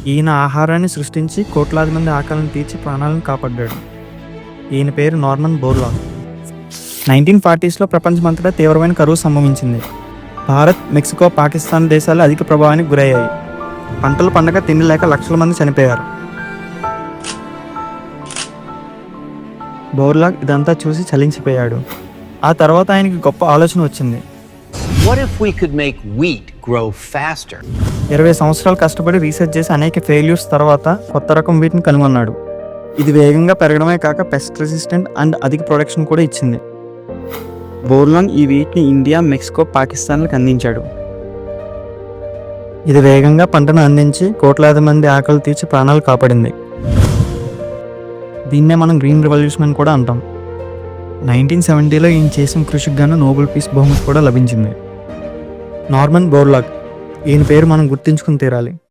ఈయన ఆహారాన్ని సృష్టించి కోట్లాది మంది ఆకలిని తీర్చి ప్రాణాలను కాపాడ్డాడు. ఈయన పేరు నార్మన్ బోర్లాగ్. 1940స్లో ప్రపంచమంతటా తీవ్రమైన కరువు సంభవించింది. భారత్, మెక్సికో, పాకిస్తాన్ దేశాలు అధిక ప్రభావానికి గురయ్యాయి. పంటలు పండగ తిండి లేక లక్షల మంది చనిపోయారు. బోర్లాగ్ ఇదంతా చూసి చలించిపోయాడు. ఆ తర్వాత ఆయనకి గొప్ప ఆలోచన వచ్చింది. What if we could make wheat grow faster? 20 సంవత్సరాలు కష్టపడి రీసెర్చ్ చేసి అనేక ఫెయిల్యూర్స్ తర్వాత కొత్త రకం వీటిని కనుగొన్నాడు. ఇది వేగంగా పెరగడమే కాక పెస్ట్ రెసిస్టెంట్ అండ్ అధిక ప్రొడక్షన్ కూడా ఇచ్చింది. బోర్లాగ్ ఈ వీటిని ఇండియా, మెక్సికో, పాకిస్తాన్లకు అందించాడు. ఇది వేగంగా పంటను అందించి కోట్లాది మంది ఆకలి తీర్చి ప్రాణాలు కాపాడింది. దీన్నే మనం గ్రీన్ రెవల్యూషన్ అని కూడా అంటాం. 1970లో ఈయన చేసిన కృషికి గాను నోబెల్ పీస్ బహుమతి కూడా లభించింది. నార్మన్ బోర్లాగ్, ఈయన పేరు మనం గుర్తుంచుకుని తీరాలి.